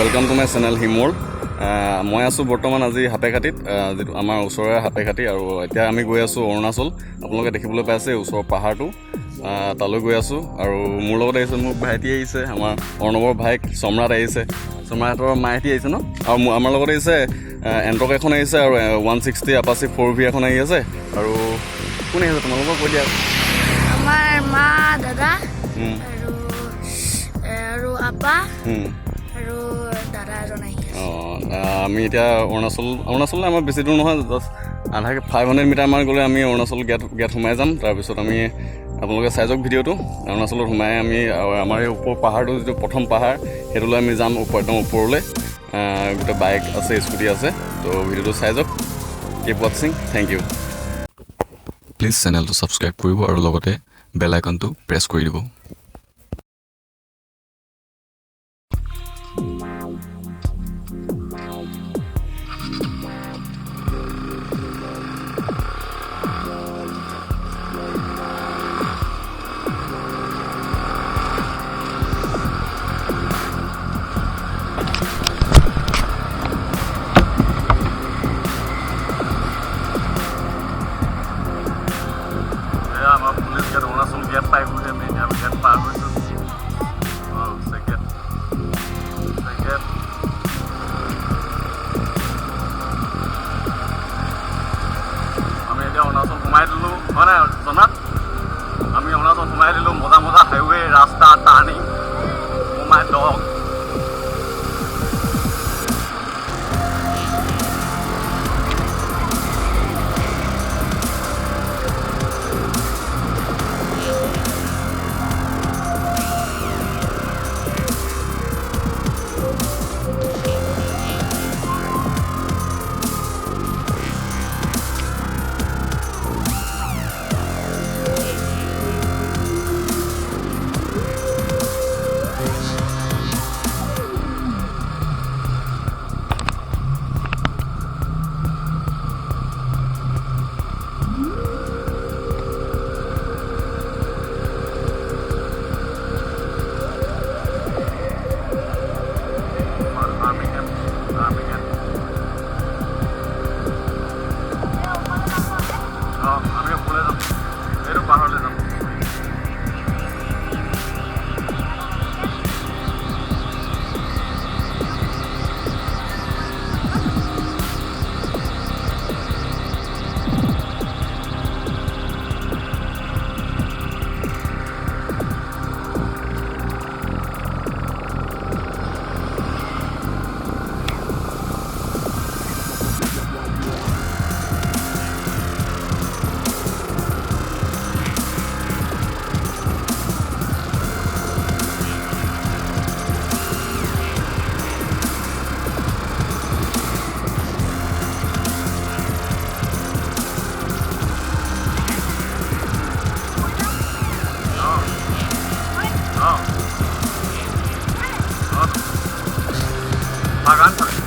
Welcome to my channel himworld। মই আছোঁ বৰ্তমান আজি সাপেখাতিত, যিটো আমাৰ ওচৰৰে সাপেখাতি, আৰু এতিয়া আমি গৈ আছোঁ অৰুণাচল। আপোনালোকে দেখিবলৈ পাইছে ওচৰৰ পাহাৰটো, তালৈ গৈ আছোঁ। আৰু মোৰ লগত আহিছে মোৰ ভাইটি আহিছে, আমাৰ অৰ্ণৱৰ ভাইক সম্ৰাট আহিছে, সম্ৰাটৰ মাইহঁতি আহিছে ন। আৰু আমাৰ লগত আহিছে এণ্টক এখন আহিছে, আৰু 160 আপাচি 4V এখন আহি আছে। আৰু কোন আহিছে তোমালোকৰ কৈ দিয়া? আমাৰ মা, দাদা আৰু আপা আৰু দাদা এজন আহি আছে। আমি এতিয়া অৰুণাচললৈ আমাৰ বেছি দূৰ নহয়, জাষ্ট 500 মিটাৰমান গ'লে আমি অৰুণাচল গেট সোমাই যাম। তাৰপিছত আমি আপোনালোকে চাই যাওক ভিডিঅ'টো। অৰুণাচলত সোমাই আমি আমাৰ এই ওপৰ পাহাৰটো, যিটো প্ৰথম পাহাৰ, সেইটোলৈ আমি যাম একদম ওপৰলৈ। গোটেই বাইক আছে, স্কুটি আছে। তো ভিডিঅ'টো চাই যাওক। কিপ ৱাটচিং, থেংক ইউ। প্লিজ চেনেলটো ছাবস্ক্ৰাইব কৰিব আৰু লগতে বেল আইকনটো প্ৰেছ কৰি দিব। আমাৰ পুলিচ গেট, অৰুণাচল গেট পাই গৈছে। আমি এতিয়া গেট পাৰ হৈছোঁ। আমি এতিয়া অৰুণাচল সোমাই দিলোঁ, হয় নাই জনাত? আমি অৰুণাচল সোমাই দিলোঁ। মজা মজা হাইৱে, ৰাস্তা, টাৰ্ণিং, সোমাই ডগ। আমি ওপৰলৈ যাম, এইটো পাহাৰলৈ যাম। বাগান থাকে।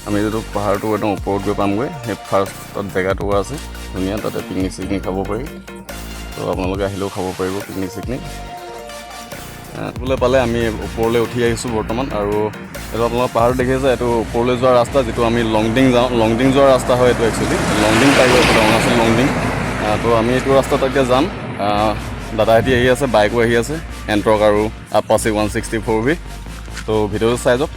আমি যিটো পাহাৰটো একদম ওপৰত গৈ পামগৈ, সেই ফাৰ্ষ্টত জেগাটো আছে ধুনীয়া, তাতে পিকনিক চিকনিক খাব পাৰি। তো আপোনালোকে আহিলেও খাব পাৰিব পিকনিক চিকনিক। পালে আমি ওপৰলৈ উঠি আহিছোঁ বৰ্তমান। আৰু এইটো আপোনালোকৰ পাহাৰ দেখিছে, এইটো ওপৰলৈ যোৱা ৰাস্তা, যিটো আমি লংডিং যাওঁ, লংডিং যোৱা ৰাস্তা হয় এইটো একচুৱেলি। লংডিং পাই গৈ এইফালে অৰুণাচল লংডিং। তো আমি এইটো ৰাস্তাত এতিয়া যাম। দাদাহঁতি আহি আছে, বাইকো আহি আছে, এণ্ট্ৰক আৰু আপাচি 160 4V। তো ভিডিঅ'টো চাই যাওক।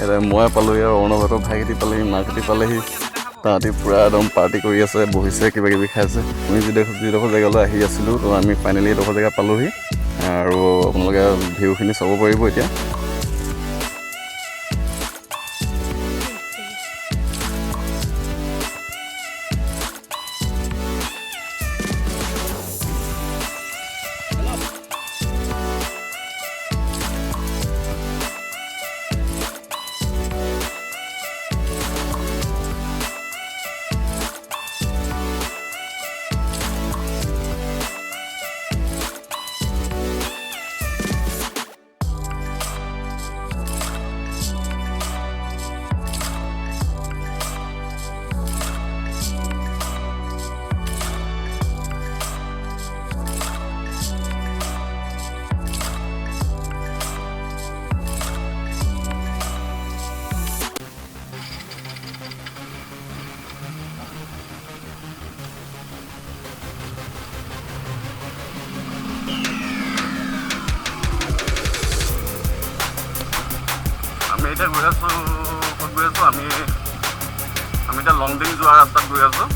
এতিয়া মই পালোহি আৰু অৰ্ণৱহঁতৰ ভাইটি পালেহি, মাকহঁতি পালেহি। তাহাঁতি পূৰা একদম পাৰ্টি কৰি আছে, বহিছে, কিবা কিবি খাইছে। আমি যিডোখৰ জেগালৈ আহি আছিলোঁ, তো আমি ফাইনেলি এইডোখৰ জেগা পালোহি আৰু আপোনালোকে ভিউখিনি চাব পাৰিব এতিয়া। এতিয়া গৈ আছোঁ, ক'ত গৈ আছোঁ আমি এতিয়া লংডিং যোৱা ৰাস্তাত গৈ আছোঁ।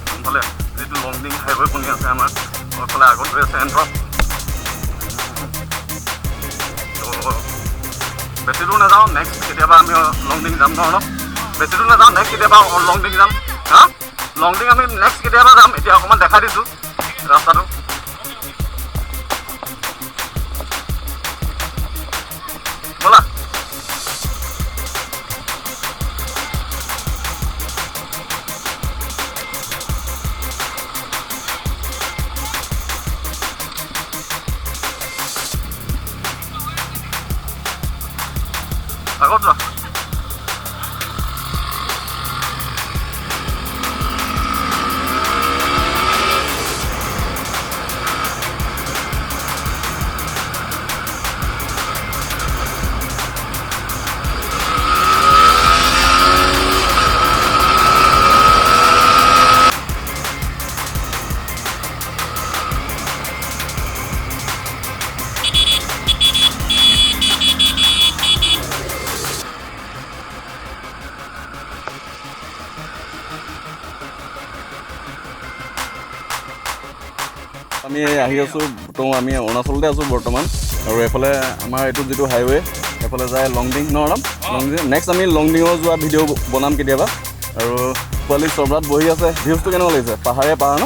সোনফালে যিটো লংডিং হাইৱে বনি আছে আমাৰ সেইফালে আগত গৈ আছে এণ্ট্ৰপ। তো বেছি দূৰ নাযাওঁ, নেক্সট কেতিয়াবা আমি লংডিং যাম ন। অলপ বেছি দূৰ নাযাওঁ, নেক্সট কেতিয়াবা লংডিং যাম। হা, লংডিং আমি নেক্সট কেতিয়াবা যাম। এতিয়া অকণমান দেখাই দিছোঁ ৰাস্তাটো। ব'লা আগত যোৱা। আমি আহি আছোঁ তো আমি অৰুণাচলতে আছোঁ বৰ্তমান আৰু এইফালে আমাৰ এইটো যিটো হাইৱে এইফালে যায় লংডিং নৰাম লংডিং নেক্সট আমি লংডিঙৰ যোৱা ভিডিঅ' বনাম কেতিয়াবা আৰু পোৱালি চৰ্বাত বহি আছে ভিউজটো কেনেকুৱা লাগিছে পাহাৰে পাহাৰ ন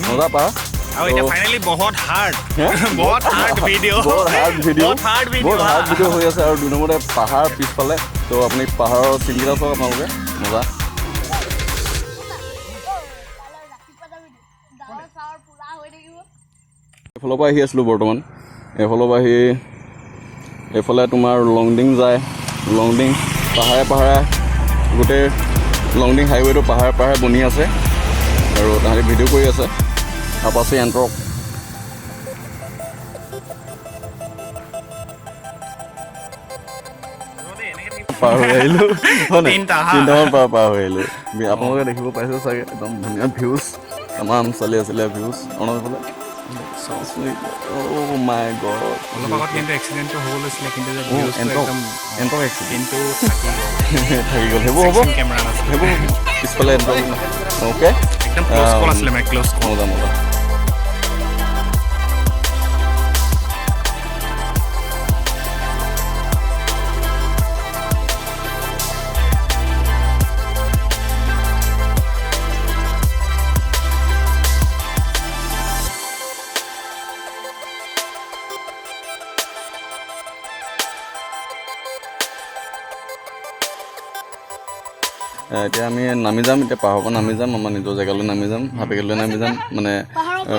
মজা পাহাৰ और ये फाइनली बहुत हार्ड वीडियो बहुत हार्ड वीडियो হৈ আছে আৰু 2 নম্বৰতে পাহাৰ পিছফালে তো আপুনি পাহাৰৰ চিনকেইটা চাওক আপোনালোকে মজা এইফালৰ পৰা আহি আছিলোঁ বৰ্তমান এইফালৰ পৰা আহি এইফালে তোমাৰ লংডিং যায় লংডিং পাহাৰে গোটেই লংডিং হাইৱেটো পাহাৰে বনি আছে আৰু তাহাঁতি ভিডিঅ' কৰি আছে আপাচি এণ্ট্ৰক পাৰ হৈ আহিলোঁ তিনিটামান পাৰ হৈ আহিলোঁ আপোনালোকে দেখিব পাইছে চাগে একদম ধুনীয়া ভিউজ তামাম চালিয়া views Arunachal Oh my god. অলপ আগত কিন্তু এক্সিডেণ্টটো হ'ব লৈছিলে কিন্তু এণ্ট্ৰক এক্সিডেণ্ট থাকি গ'ল হ'ব কেমেৰা নাছিলে সেইবোৰ পিছফালে এণ্ট্ৰক অ'কে একদম ক্ল'জ কল আছিলে মানে ক্ল'জ কল মজা এতিয়া আমি নামি যাম এতিয়া পাহাৰৰ পৰা নামি যাম আমাৰ নিজৰ জেগালৈ নামি যাম হাপেখাতিলৈ নামি যাম মানে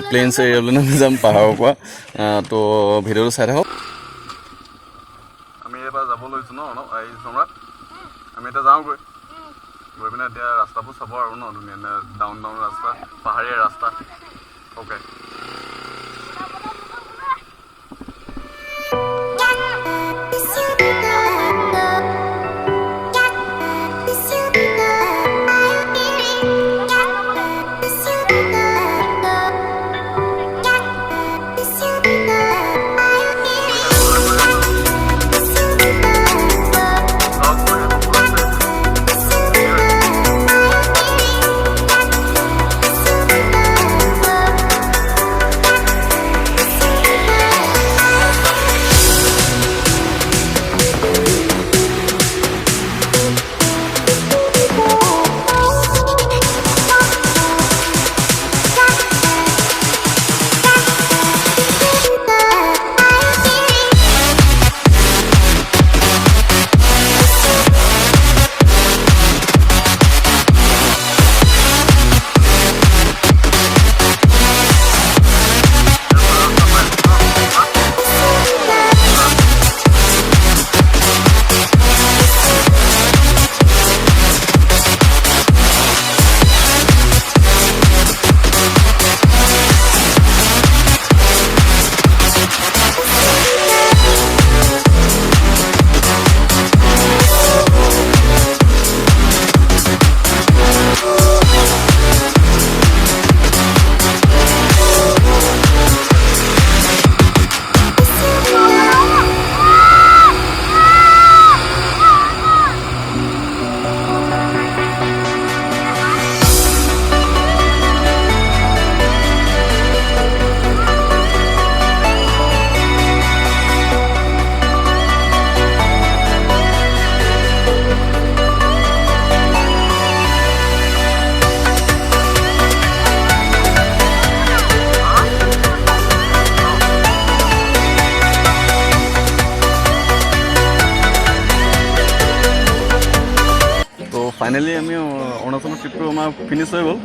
প্লেইনছ এৰিয়ালৈ নামি যাম পাহাৰৰ পৰা তো ভিডিঅ'টো চাই থাকক আমি এবাৰ যাব লৈছোঁ ন এই চমৰাত আমি এতিয়া যাওঁগৈ গৈ পিনে এতিয়া ৰাস্তাবোৰ চাব আৰু ন ধুনীয়া ডাউন ৰাস্তা পাহাৰীয়া ৰাস্তা অ'কে ফাইনেলি আমি অৰুণাচলৰ ট্ৰিপটো আমাৰ ফিনিছ হৈ গ'ল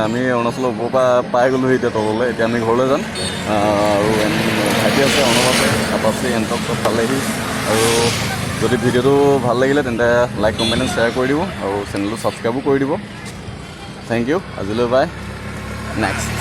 আমি অৰুণাচলৰ ওপৰৰ পৰা পাই গ'লোঁ এতিয়া তললৈ এতিয়া আমি ঘৰলৈ যাম আৰু ভাইটি আছে অৰ্ণৱ আছে আপাচি এণ্টক চব পালেহি আৰু যদি ভিডিঅ'টো ভাল লাগিলে তেন্তে লাইক কমেণ্ট এণ্ড শ্বেয়াৰ কৰি দিব আৰু চেনেলটো ছাবস্ক্ৰাইবো কৰি দিব থেংক ইউ আজিলৈ বাই নেক্সট